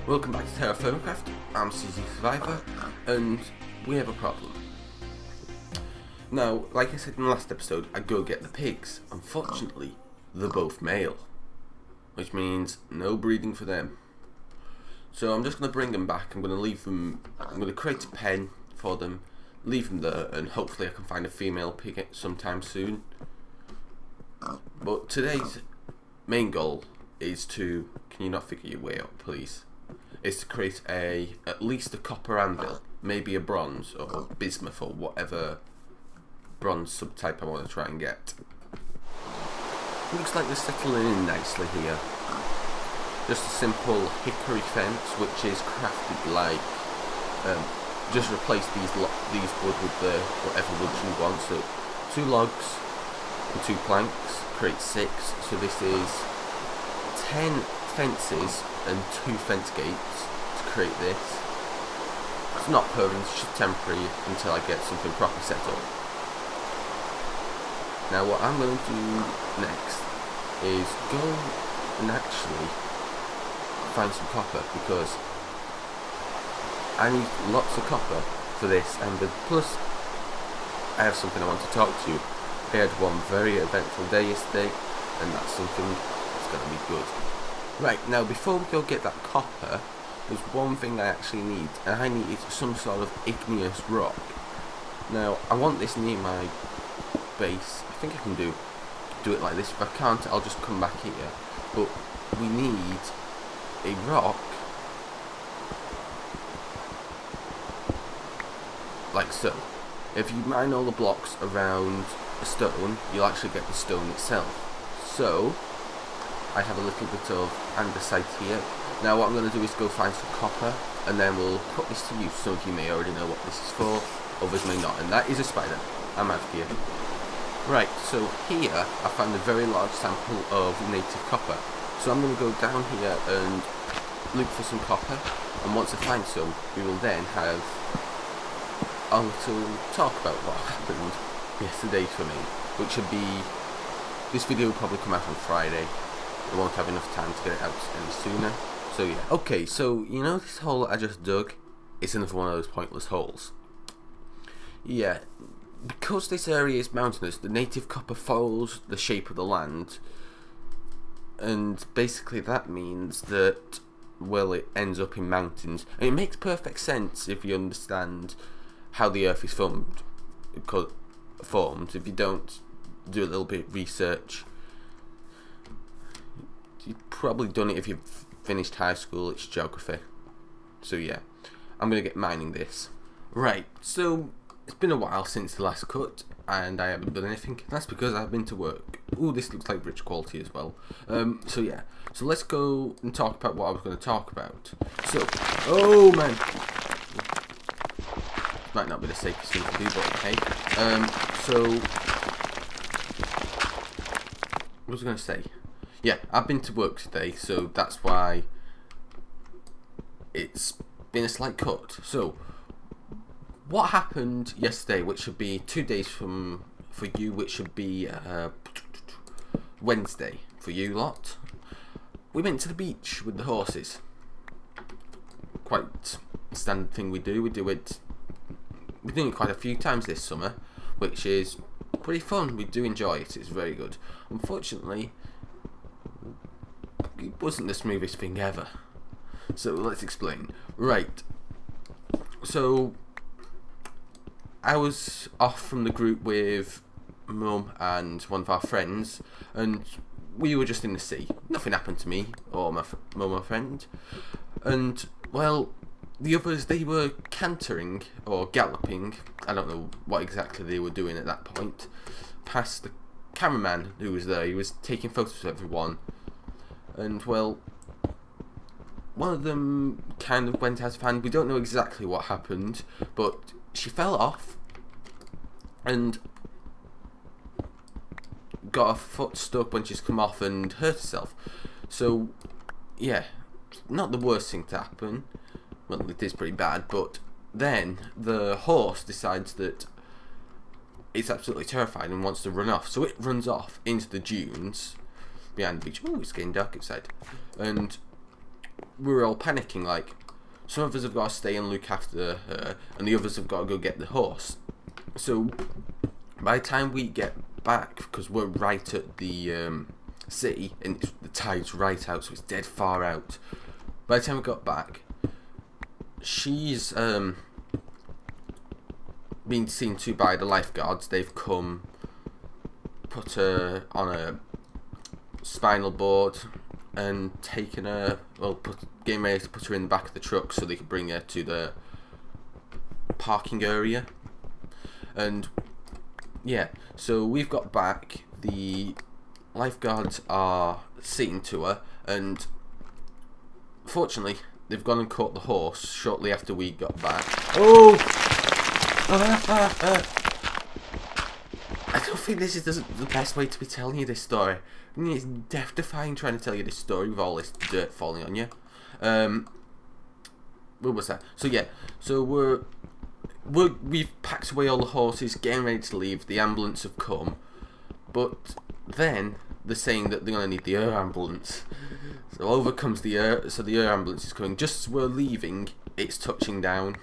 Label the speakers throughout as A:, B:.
A: Welcome back to TerraFirmaCraft. I'm CZSurvivor, and we have a problem. Now, like I said in the last episode, I go get the pigs. Unfortunately, they're both male, which means no breeding for them. So I'm just going to bring them back. I'm going to leave them. I'm going to create a pen for them, leave them there, and hopefully I can find a female pig sometime soon. But today's main goal is to, can you not figure your way out, please? Is to create at least a copper anvil, maybe a bronze or bismuth or whatever bronze subtype I want to try and get. Looks like they're settling in nicely here. Just a simple hickory fence, which is crafted like just replace these wood with the whatever wood you want. So 2 logs and 2 planks create 6. So this is 10 fences and 2 fence gates to create this. It's not permanent, it's just temporary until I get something proper set up. Now what I'm going to do next is go and actually find some copper, because I need lots of copper for this, and plus I have something I want to talk to you. I had one very eventful day yesterday, and that's something that's going to be good. Right, now before we go get that copper, there's one thing I actually need, and I need some sort of igneous rock. Now, I want this near my base. I think I can do it like this. If I can't, I'll just come back here. But we need a rock like so. If you mine all the blocks around a stone, you'll actually get the stone itself. So I have a little bit of andesite here. Now what I'm going to do is go find some copper, and then we'll put this to use. Some of you may already know what this is for, others may not, and that is a spider. I'm out of here. Right, so here I found a very large sample of native copper. So I'm going to go down here and look for some copper, and once I find some, we will then have a little talk about what happened yesterday for me, which should be, this video will probably come out on Friday. I won't have enough time to get it out any sooner. So yeah. Okay, so you know this hole I just dug? It's another one of those pointless holes. Yeah, because this area is mountainous, the native copper follows the shape of the land, and basically that means that, well, it ends up in mountains. And it makes perfect sense if you understand how the earth is formed. If you don't do a little bit of research, you've probably done it if you've finished high school. It's geography. So yeah, I'm gonna get mining this. Right, so it's been a while since the last cut, and I haven't done anything. That's because I've been to work. Ooh, this looks like rich quality as well. So yeah, so let's go and talk about what I was going to talk about. So, oh man, might not be the safest thing to do, but okay. So what was I going to say? Yeah, I've been to work today, so that's why it's been a slight cut. So what happened yesterday, which should be 2 days for you, which should be Wednesday for you lot. We went to the beach with the horses. Quite a standard thing we do. We're doing it quite a few times this summer, which is pretty fun. We do enjoy it. It's very good. Unfortunately, it wasn't the smoothest thing ever. So let's explain. Right. So I was off from the group with Mum and one of our friends, and we were just in the sea. Nothing happened to me or my mum or friend. And well, the others, they were cantering or galloping, I don't know what exactly they were doing at that point, past the cameraman who was there. He was taking photos of everyone, and well, one of them kind of went out of hand. We don't know exactly what happened, but she fell off and got her foot stuck when she's come off and hurt herself. So yeah, not the worst thing to happen. Well, it is pretty bad, but then the horse decides that it's absolutely terrified and wants to run off. So it runs off into the dunes behind the beach. Oh, it's getting dark outside. And we were all panicking, like, some of us have got to stay and look after her, and the others have got to go get the horse. So by the time we get back, because we're right at the city, and the tide's right out, so it's dead far out. By the time we got back, she's been seen to by the lifeguards. They've come, put her on a spinal board, and taken her, well, getting ready to put her in the back of the truck so they can bring her to the parking area. And yeah, so we've got back, the lifeguards are seeing to her, and fortunately they've gone and caught the horse shortly after we got back. Oh! I don't think this is the best way to be telling you this story. I mean, it's death-defying trying to tell you this story with all this dirt falling on you. What was that? So yeah, so we've packed away all the horses, getting ready to leave. The ambulance have come, but then they're saying that they're gonna need the air ambulance. So over comes the air. So the air ambulance is coming. Just as we're leaving, it's touching down.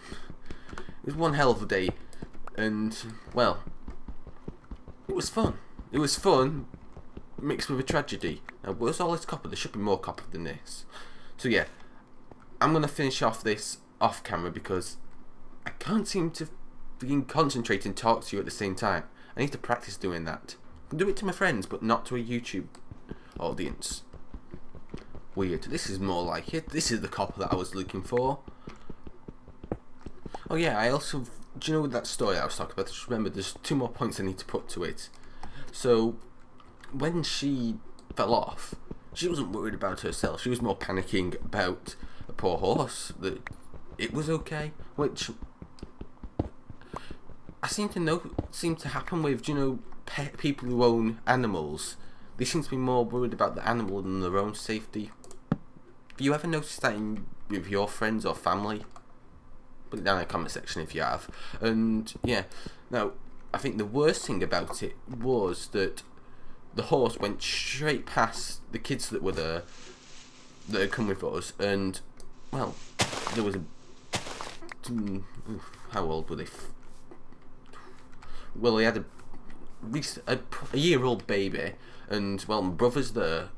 A: It was one hell of a day, and well, it was fun. It was fun, mixed with a tragedy. Now, where's all this copper? There should be more copper than this. So yeah, I'm gonna finish off this off camera because I can't seem to concentrate and talk to you at the same time. I need to practice doing that. I can do it to my friends, but not to a YouTube audience. Weird. This is more like it. This is the copper that I was looking for. Oh yeah, I also, do you know that story I was talking about? Just remember, there's 2 more points I need to put to it. So, when she fell off, she wasn't worried about herself. She was more panicking about a poor horse, that it was okay, which I seem to happen with, do you know, people who own animals. They seem to be more worried about the animal than their own safety. Have you ever noticed that with your friends or family? Put it down in the comment section if you have. And yeah, now I think the worst thing about it was that the horse went straight past the kids that were there, that had come with us, and well, there was how old were they? Well, they had a year-old baby, and well, my brother's there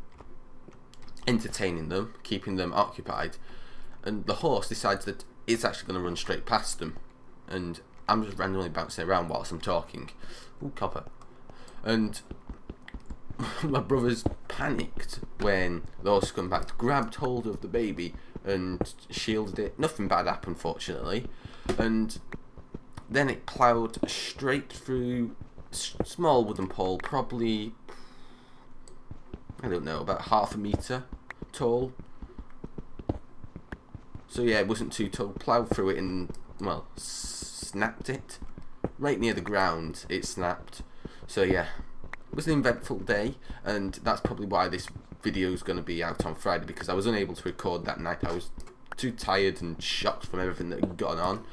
A: entertaining them, keeping them occupied, and the horse decides that it's actually going to run straight past them, and I'm just randomly bouncing around whilst I'm talking. Ooh, copper. And my brother's panicked when the horse come back, grabbed hold of the baby and shielded it. Nothing bad happened, fortunately, and then it ploughed straight through small wooden pole, probably, I don't know, about half a metre tall. So yeah, it wasn't too tall. Ploughed through it and, well, snapped it. Right near the ground, it snapped. So yeah, it was an eventful day, and that's probably why this video is going to be out on Friday, because I was unable to record that night. I was too tired and shocked from everything that had gone on.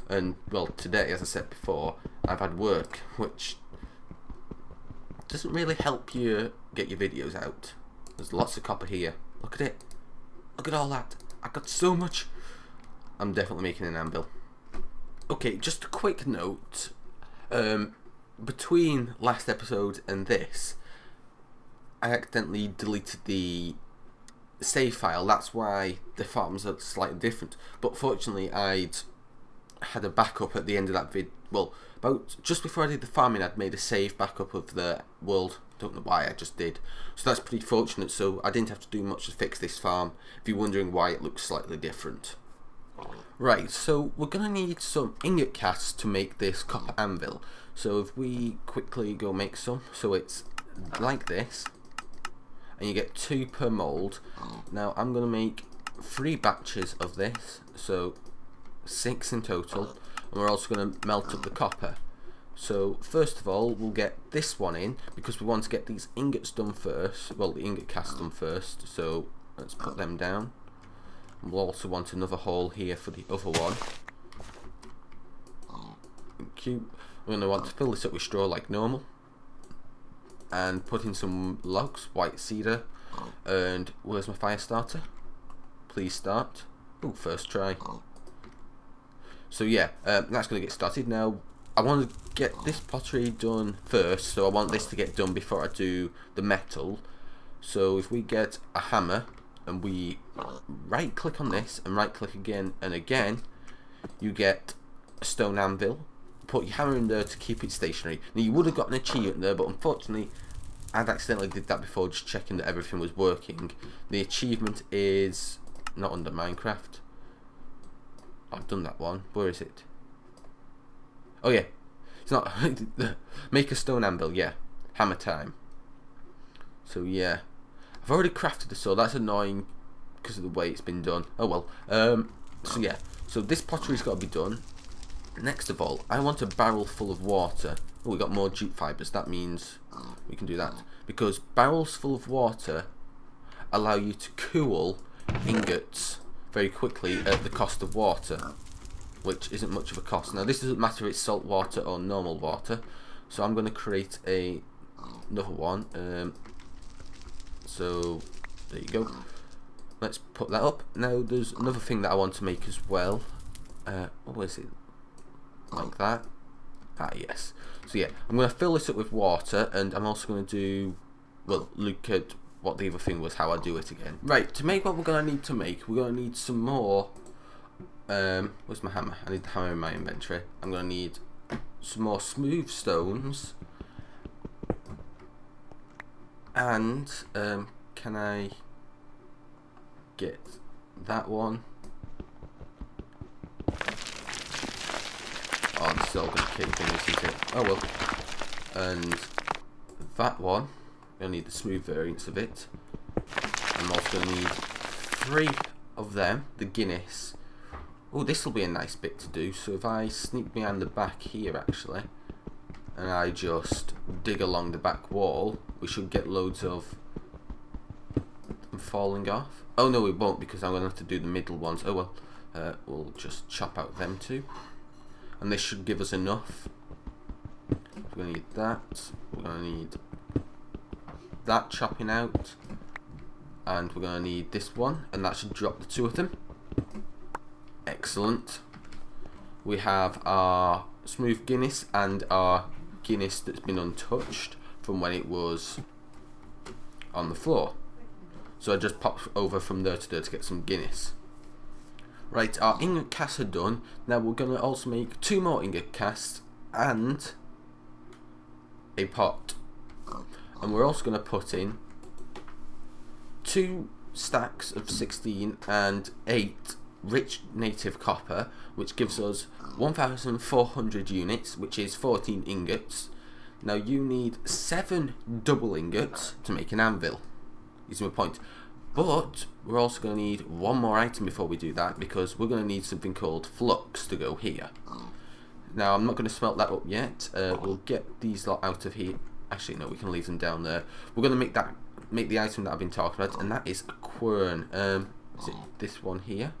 A: And, well, today, as I said before, I've had work, which doesn't really help you get your videos out. There's lots of copper here. Look at it. Look at all that. I got so much. I'm definitely making an anvil. Okay, just a quick note. Between last episode and this, I accidentally deleted the save file. That's why the farms are slightly different. But fortunately, I'd had a backup at the end of that vid. Well, about just before I did the farming, I'd made a save backup of the world. Don't know why, I just did. So that's pretty fortunate. So I didn't have to do much to fix this farm, if you're wondering why it looks slightly different. Right, so we're gonna need some ingot casts to make this copper anvil. So if we quickly go make some, so it's like this, and you get 2 per mold. Now I'm gonna make 3 batches of this, so 6 in total, and we're also going to melt up the copper. So first of all, we'll get this one in, because we want to get these ingots done first, well, the ingot casts done first, so let's put them down. We'll also want another hole here for the other one. Thank you. We're going to want to fill this up with straw like normal, and put in some logs, white cedar, and where's my fire starter? please start. Oh, first try. So yeah, that's going to get started. Now, I want to get this pottery done first, so I want this to get done before I do the metal. So if we get a hammer, and we right click on this, and right click again and again, you get a stone anvil. Put your hammer in there to keep it stationary. Now you would have got an achievement there, but unfortunately I'd accidentally did that before, just checking that everything was working. The achievement is not under Minecraft. I've done that one. Where is it? Oh yeah, it's not. Make a stone anvil. Yeah, hammer time. So yeah, I've already crafted the sword. That's annoying because of the way it's been done. Oh well. So yeah, so this pottery's got to be done. Next of all, I want a barrel full of water. Oh, we got more jute fibers. That means we can do that, because barrels full of water allow you to cool ingots very quickly at the cost of water, which isn't much of a cost. Now this doesn't matter if it's salt water or normal water, so I'm going to create another one. So there you go. Let's put that up. Now there's another thing that I want to make as well. What is it? Like that. Ah yes. So yeah, I'm going to fill this up with water, and I'm also going to do, well, look at what the other thing was, how I do it again. Right, to make what we're going to need to make, we're going to need some more, where's my hammer? I need the hammer in my inventory. I'm going to need some more smooth stones, and can I get that one? Oh, this is all going to cave in, isn't it? Oh well. And that one, I'm going to need the smooth variants of it. I'm also going to need 3 of them, the Guinness. Oh, this will be a nice bit to do. So if I sneak behind the back here actually, and I just dig along the back wall, we should get loads of them falling off. Oh no, we won't, because I'm going to have to do the middle ones. Oh well, we'll just chop out them 2. And this should give us enough. We're going to need that. We're going to need that chopping out. And we're going to need this one. And that should drop the 2 of them. Excellent. We have our smooth Guinness and our Guinness that's been untouched from when it was on the floor. So I just popped over from there to get some Guinness. Right, our ingot casts are done. Now we're going to also make 2 more ingot casts and a pot. And we're also going to put in 2 stacks of 16 and 8 rich native copper, which gives us 1,400 units, which is 14 ingots. Now you need 7 double ingots to make an anvil. Is my point. But we're also going to need one more item before we do that, because we're going to need something called flux to go here. Now I'm not going to smelt that up yet. We'll get these lot out of here. Actually no, we can leave them down there. We're going to make the item that I've been talking about, and that is a quern. Is it this one here?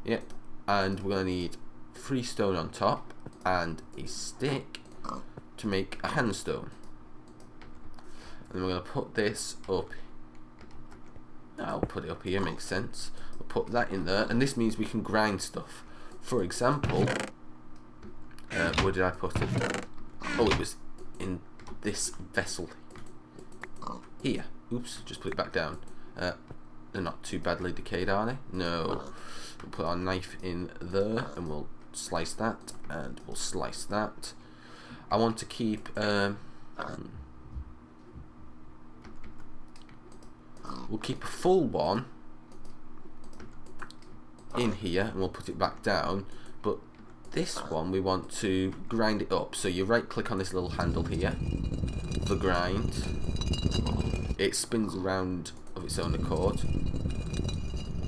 A: Yep. And we're going to need 3 stone on top and a stick to make a handstone. And then we're going to put this up. I'll put it up here, makes sense. We'll put that in there, and this means we can grind stuff. For example, where did I put it? Oh, it was in this vessel here. Oops, just put it back down. They're not too badly decayed, are they? No. We'll put our knife in there, and we'll slice that, and we'll slice that. I want to keep we'll keep a full one in here, and we'll put it back down, but this one we want to grind it up. So you right click on this little handle here, the grind. It spins around of its own accord.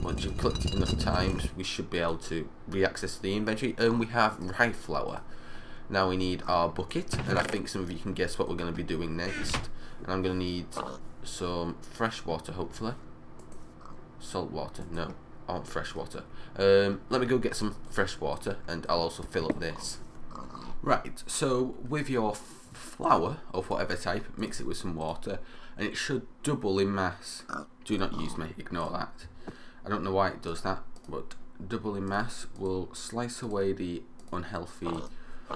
A: Once you've clicked it enough times, we should be able to re-access the inventory, and we have rye flour. Now we need our bucket, and I think some of you can guess what we're going to be doing next. And I'm going to need some fresh water, hopefully. Salt water, no, I want fresh water. Let me go get some fresh water, and I'll also fill up this. Right, so with your flour of whatever type, mix it with some water, and it should double in mass. Do not use me, ignore that. I don't know why it does that, but doubling mass will slice away the unhealthy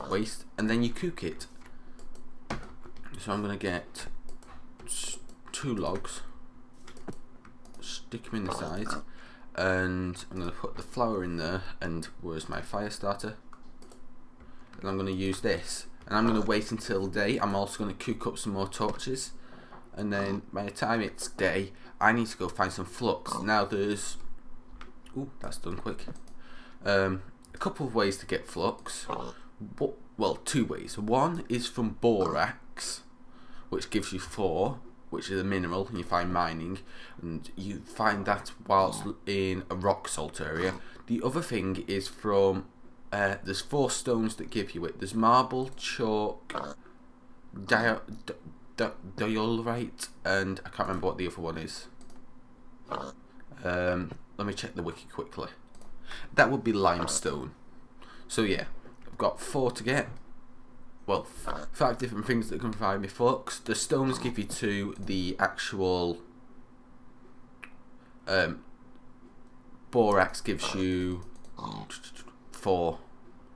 A: waste, and then you cook it. So I'm going to get 2 logs, stick them in the side, and I'm going to put the flour in there, and where's my fire starter? And I'm going to use this, and I'm going to wait until day. I'm also going to cook up some more torches, and then by the time it's day, I need to go find some flux. Now there's, ooh, that's done quick. A couple of ways to get flux, well, 2 ways. One is from borax, which gives you 4, which is a mineral, and you find mining, and you find that whilst in a rock salt area. The other thing is from, there's 4 stones that give you it. There's marble, chalk, diorite, and I can't remember what the other one is. Let me check the wiki quickly. That would be limestone. So yeah, I've got 4 to get. Well, 5 different things that can provide me flux. The stones give you 2. The actual borax gives you 4,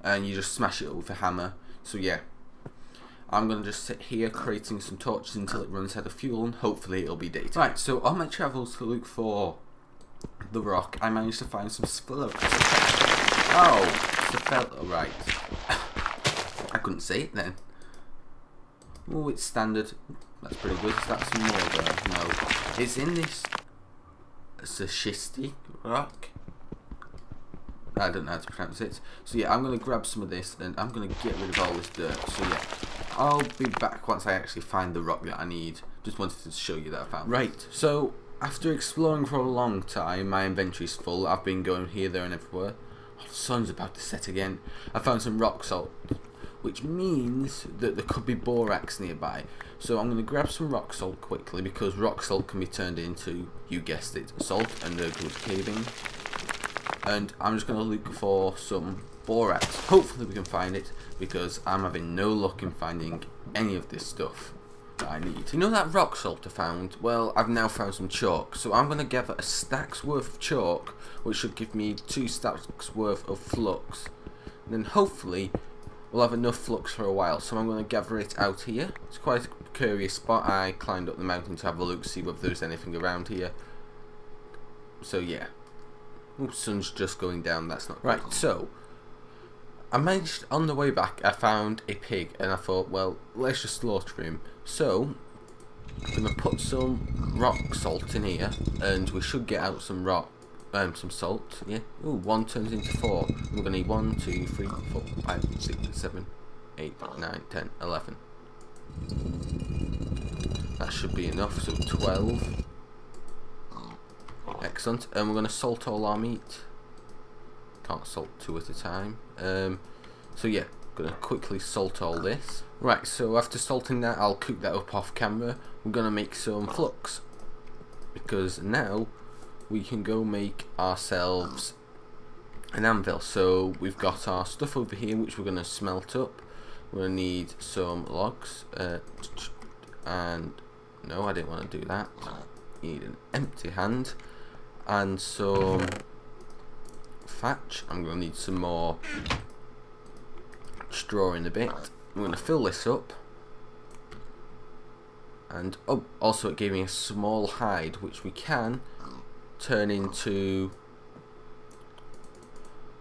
A: and you just smash it up with a hammer. So yeah, I'm gonna just sit here creating some torches until it runs out of fuel, and hopefully it'll be daytime. Right, so on my travels to look for the rock, I managed to find some sphellates. Oh, right. I couldn't see it then. Oh, it's standard. That's pretty good. Is that some more there? No. It's in this schistite rock. I don't know how to pronounce it. So yeah, I'm going to grab some of this and I'm going to get rid of all this dirt. So yeah, I'll be back once I actually find the rock that I need. Just wanted to show you that I found. Right, so after exploring for a long time, my inventory's full. I've been going here, there and everywhere. Oh, the sun's about to set again. I found some rock salt, which means that there could be borax nearby. So I'm going to grab some rock salt quickly, because rock salt can be turned into, you guessed it, salt, and there goes caving. And I'm just going to look for some borax. Hopefully we can find it, because I'm having no luck in finding any of this stuff that I need. You know that rock salt I found? Well, I've now found some chalk. So I'm going to gather a stack's worth of chalk, which should give me 2 stacks worth of flux. And then hopefully we'll have enough flux for a while. So I'm going to gather it out here. It's quite a curious spot. I climbed up the mountain to have a look, see whether there's anything around here. So yeah. Ooh, sun's just going down, that's not right. So I managed, on the way back, I found a pig, and I thought, well, let's just slaughter him. So I'm gonna put some rock salt in here, and we should get out some some salt. Yeah. Ooh, 1 turns into 4. We're gonna need 1, 2, 3, 4, 5, 6, 7, 8, 9, 10, 11. That should be enough. So 12. Excellent. And we're going to salt all our meat. Can't salt 2 at a time. So yeah, going to quickly salt all this. Right, so after salting that, I'll cook that up off camera. We're going to make some flux, because now we can go make ourselves an anvil. So we've got our stuff over here, which we're going to smelt up. We're going to need some logs. And no, I didn't want to do that. You need an empty hand. And some thatch. I'm going to need some more straw in a bit. I'm going to fill this up. And oh, also it gave me a small hide, which we can turn into,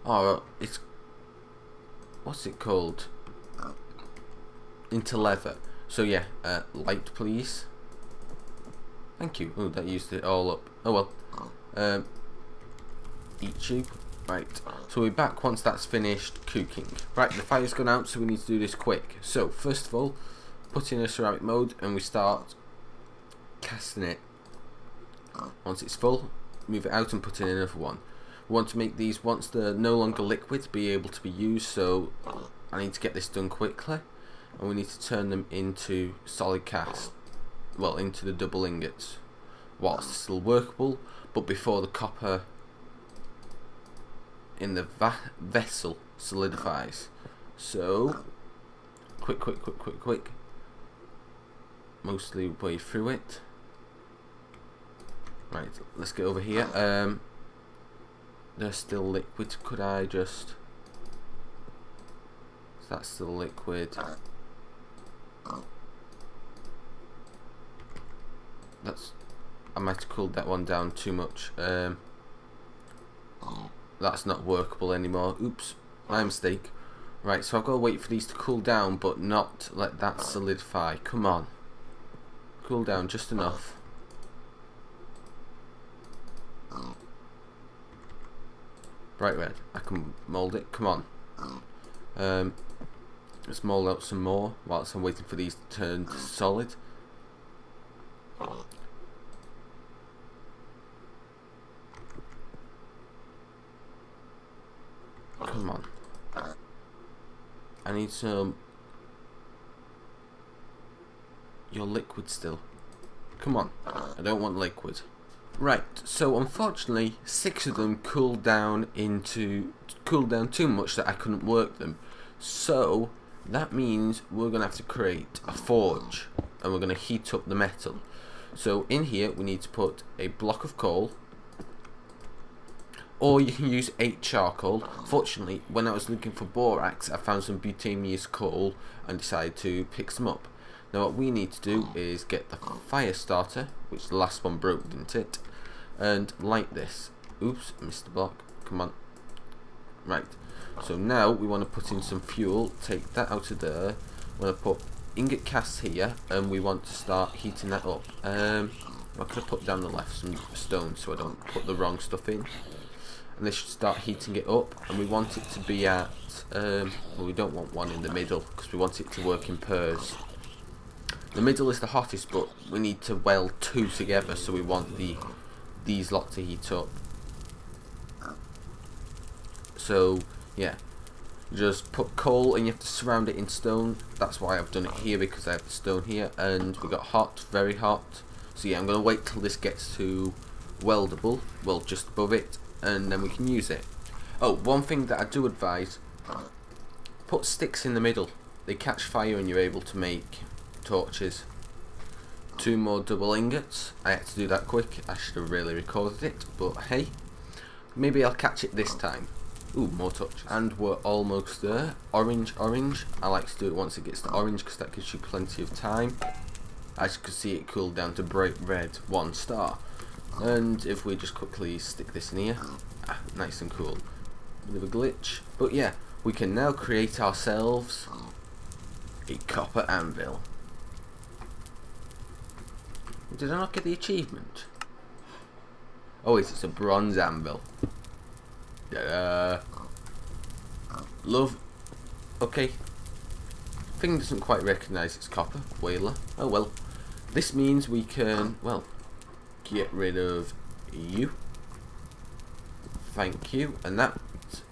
A: oh, it's, what's it called? Into leather. So yeah, light please. Thank you. Oh, that used it all up. Oh well. Eat you. Right. So we're back once that's finished cooking. Right, the fire's gone out, so we need to do this quick. So first of all, put in a ceramic mode and we start casting it. Once it's full, move it out and put in another one. We want to make these, once they're no longer liquid, be able to be used, so I need to get this done quickly. And we need to turn them into solid cast. Well, into the double ingots, whilst still workable, but before the copper in the vessel solidifies. So quick, mostly way through it. Right, let's get over here. they're still liquid. Could I just... That's still liquid. That's... I might have cooled that one down too much. That's not workable anymore. Oops, my mistake. Right, so I've got to wait for these to cool down, but not let that solidify. Come on. Cool down just enough. Bright red. I can mould it. Come on. Let's mould out some more whilst I'm waiting for these to turn to solid. Come on. I need some... You're liquid still. Come on. I don't want liquid. Right, so unfortunately 6 of them cooled down too much that I couldn't work them. So that means we're gonna have to create a forge, and we're gonna heat up the metal. So in here we need to put a block of coal, or you can use 8 charcoal. Fortunately, when I was looking for borax, I found some butaneous coal and decided to pick some up. Now what we need to do is get the fire starter, which the last one broke, didn't it? And light this. Oops, missed the block. Come on. Right. So now we want to put in some fuel. Take that out of there. We want to put ingot casts here, and we want to start heating that up. I'm going to put down the left some stone so I don't put the wrong stuff in. And this should start heating it up, and we want it to be at well, we don't want one in the middle because we want it to work in pairs. The middle is the hottest, but we need to weld 2 together, so we want these lot to heat up. So yeah, just put coal and you have to surround it in stone. That's why I've done it here, because I have the stone here, and we got hot, very hot. So yeah, I'm going to wait till this gets to weldable, well, just above it, and then we can use it. Oh, one thing that I do advise, put sticks in the middle. They catch fire and you're able to make torches. 2 more double ingots. I had to do that quick. I should have really recorded it, but hey, maybe I'll catch it this time. Ooh, more torches. And we're almost there. Orange, orange. I like to do it once it gets to orange because that gives you plenty of time. As you can see, it cooled down to bright red, 1 star. And if we just quickly stick this in here, nice and cool. Bit of a glitch, but yeah, we can now create ourselves a copper anvil. Did I not get the achievement? Oh wait, it's a bronze anvil. Love. Okay. Thing doesn't quite recognise it's copper. Whaler. Oh well. This means we can, well, get rid of you. Thank you. And that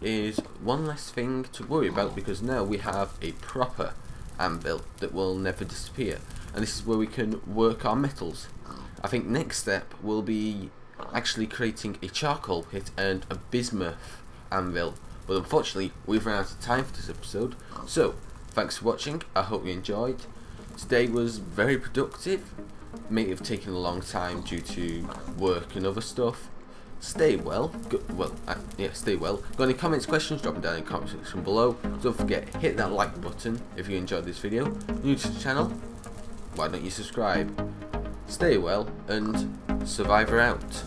A: is one less thing to worry about, because now we have a proper anvil that will never disappear. And this is where we can work our metals. I think next step will be actually creating a charcoal pit and a bismuth anvil. But unfortunately, we've run out of time for this episode. So, thanks for watching. I hope you enjoyed. Today was very productive. May have taken a long time due to work and other stuff. Stay well. Stay well. Got any comments, questions? Drop them down in the comment section below. Don't forget, hit that like button if you enjoyed this video. New to the channel? Why don't you subscribe? Stay well, and Survivor out.